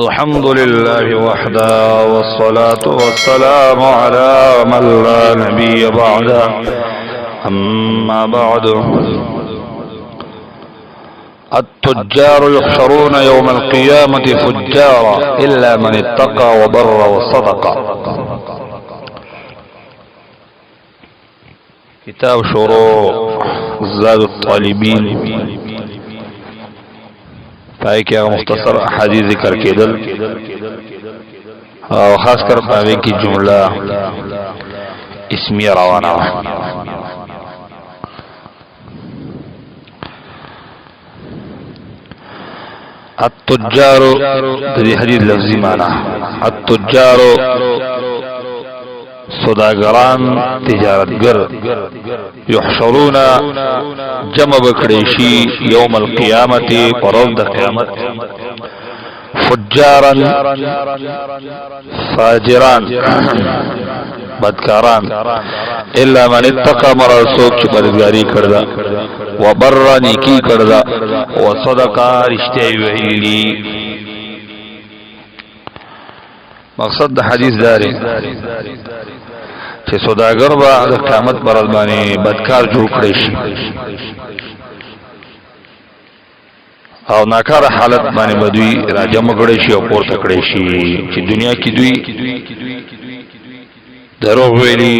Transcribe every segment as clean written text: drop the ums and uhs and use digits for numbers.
الحمد لله وحده والصلاة والسلام على من لا نبي بعده أما بعد التجار يحشرون يوم القيامة فجارا إلا من اتقى وبر وصدق. كتاب شروع زاد الطالبين پای کې مختصر احادیث ذکر کېدل او خاص کر پای کې جمله اسمیه روانه التجار دې حدیث لفظي معنی التجار صداگران تجارتگر یحشرون جمع بکڑیشی یوم القیامت پروز دا قیامت فجارا فاجران بدکاران الا من اتقى مرا سوک چی پرزگاری کردا وبر نیکی کردا وصدقا رشتے وحیلی. مقصد دا حدیث داری چې سوداګر به د قیامت پر ورځ باندې بدکار جوړ کړي شي او ناکاره حالت باندې بدوی راجم کړي شي او پورته کړي شي چې دنیا کې دوی دروغ ویلي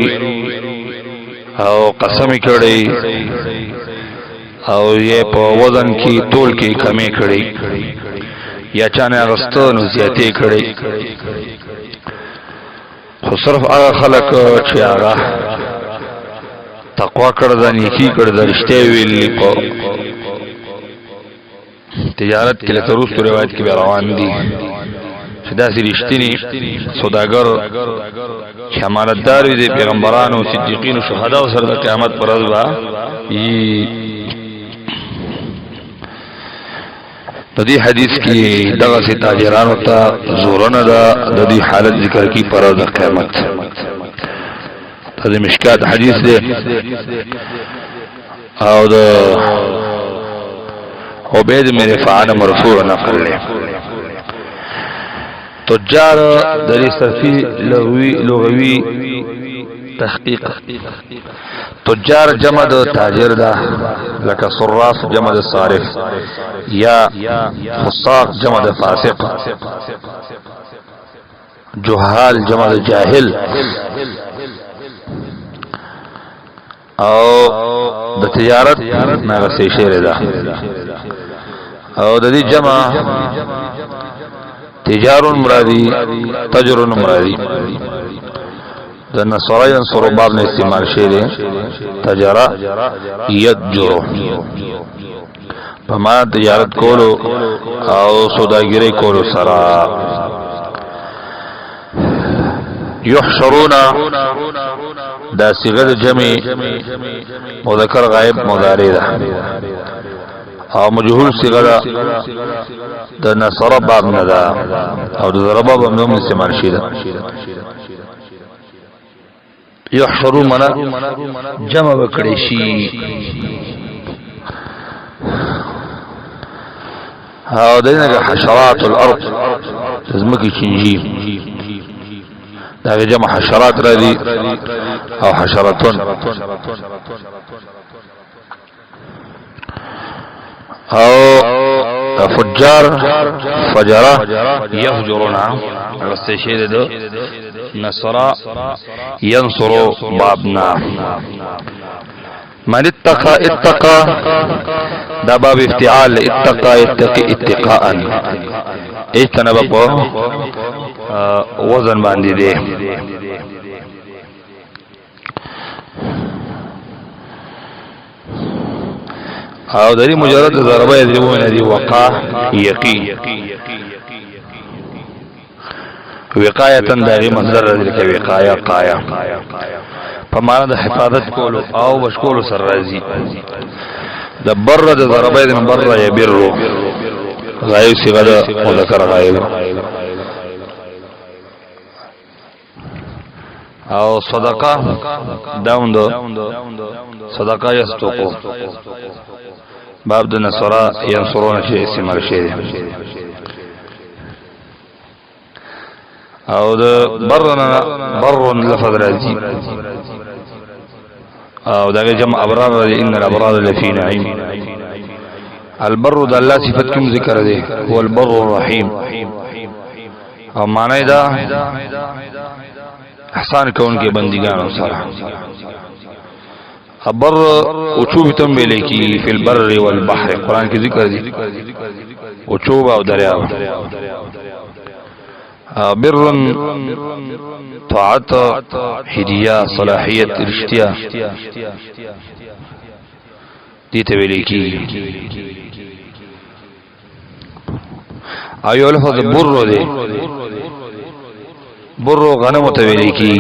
او قسم کړي او یې په وزن کې تول کې کمی کړي یا چانه غستون زیاتې کړي. خو صرف هغه خلک چې هغه تقوا کړل نیکی کړل رښتیا ویلي په تجارت کې لکه روز روایت کې روان دي چې داسې رښتینی سوداګر چې امانتدار دي پیغمبرانو صدیقین او شهدا سره د قیامت پر ورځ به د دې حدیث کې دغه سي تاجرانو ته زورونه ده د دې حالت ذکر کی پر د قیامت. د مشکات حدیث ده او د عبید بن رفاعه مرفوع نقل له تجار د صرفي لغوي تحقیق تجار جمع د تاجر ده لکه صراف جمع د صارف یا فساق جمع د فاسق جهال جمع د جاهل او د تجارت ناغه شعر ده او د دې جمع تجارون مرادی تجرون مرادی د نصرای انصر باب نے استعمال شعر تجارا یجرو پما تجارت کولو او سوداګری کولو سرا. یحشرون دا صيغه جمع مذکر غائب مضارع ده او مجهول صيغه د نصر باب نه ده او د ضرب باب هم استعمال شي ده. یحشرو منا جمع وکړي شي او دغه حشرات الارض زمکی چنجي دا جمع حشرات را دي او حشراتون او فجار فجرا يفجرون استشهد ده نصر ينصر بابنا. من اتقى اتقى دا باب افتعال اتقى اتقي اتقاء اجتنب وزن باندې دي. او دری مجرد ضربه یضربون دي وقا یقی وقایتن دغه مصدر ذکر وقایا قایا په معنا د حفاظت کولو او بشکولو سر راځي. د بر د ضربه د بر یبر غایب صيغه مذکر غایب او صدقه داوند صدقه یستوقو باب د نصرا ینصرون شی استعمال شی او د برنا بر لفظ راځي او دغه جمع ابرار ان الابرار لفي نعيم. البر د الله صفت کوم ذکر دی هو البر الرحیم او معنی دا احسان کون کے بندگانو سره. بر اوچوب تم ویلے کی فی البر والبحر قرآن کی ذکر دی اوچوب او دریاب. بر طاعت ہدیہ صلاحیت رشتیا دیتے ویلے کی. ایو لفظ بر دے بر غنم تویلی کی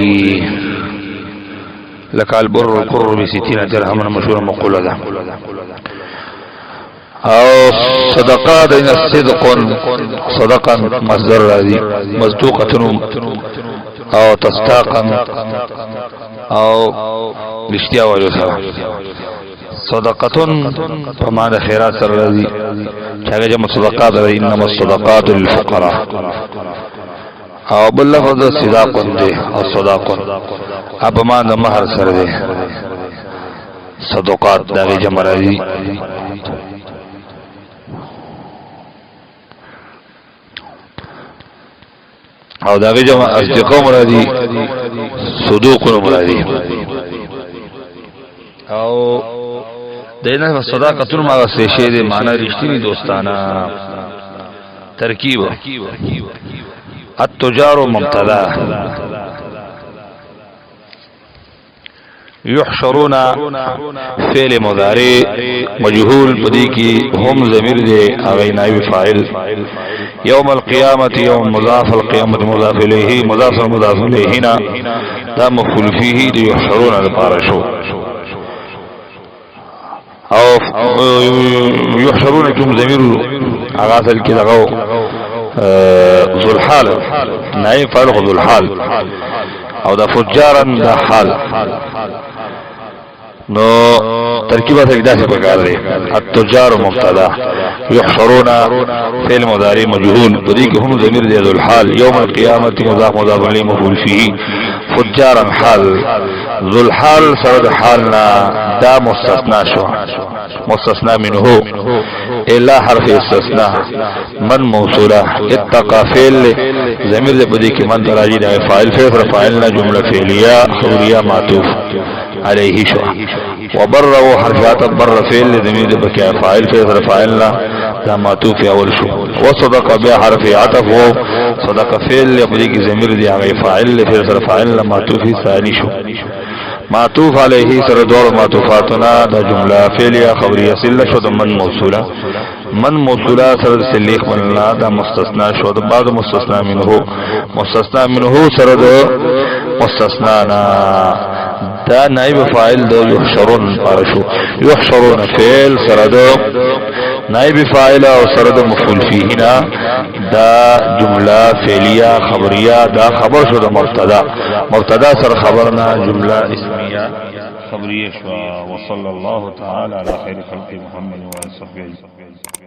لکال بر القر بستین درہمن مشہور مقولہ دا. او صدقات ان الصدق صدقا مصدر راضی مصدوقتن او تصداقا او رشتیا والو سره. صدقتن فمعنى خیرات سر راضی چاگه جمع صدقات راضی انما الصدقات للفقراء او باللفظ صداقن دے او صداقن اب مان دا مہر سر دے صدقات داغی جمع راضی. او داغی جمع اصدقاء مرادی صدوق مرادی. او دینا صداقتون ما وسیشے دے معنی رشتینی دوستانا ترکیب. التجار مبتدا يحشرون فعل مضارع مجهول بدی کی هم ضمیر دے اغی نائب فاعل. یوم القیامت یوم مضاف القیامت مضاف الیہ مضاف مضاف الیہنا دا مفعول فیہ دی يحشرون البارشو. او يحشرون کم ضمیر اغاثل کی لغو ذو الحال نائب فاعل ذو الحال او دا فجارا دا حال نو ترکیبات اقداء سے پکار رہے. التجار مبتدا يحشرون فعل مضارع مجهول بدی کہ هم ضمیر ذو الحال یوم القیامت مضاف مضاف الیہ مفعول فیہ فجارا حال ذو الحال سرد حالنا دا مستثنى شو مستثنى منه الا حرف استثناء من موصولہ اتقى فعل ضمیر دے بدی کہ من تراجی دا فاعل فاعلنا جملہ فعلیہ خبریہ معطوف علیہ شو. وبر و حرفات بر فعل ضمیر دے بکیا فاعل فاعلنا دا معطوف اول شو. وصدق بها حرف عطف و صدق فعل بدی کہ ضمیر دے فاعل فاعلنا معطوف ثانی شو. معطوف علیہ سر دور معطوفاتنا دا جملہ فعلیہ خبریہ سلہ شو دا من موصولہ من موصولہ سر سلیخ مننا دا مستثنى شو دا بعد مستثنى منہو سر دا مستثنانا دا نائب فاعل دا یحشرون پارشو. یحشرون فعل سر دا نائب فاعل او سر دا مفعول فیہنا دا جملہ فعلیہ خبریہ دا خبر شو دا مرتدا سر خبرنا جملہ اسمیہ خبریہ شو. وصلی اللہ تعالی علی خیر خلق محمد و صحبہ.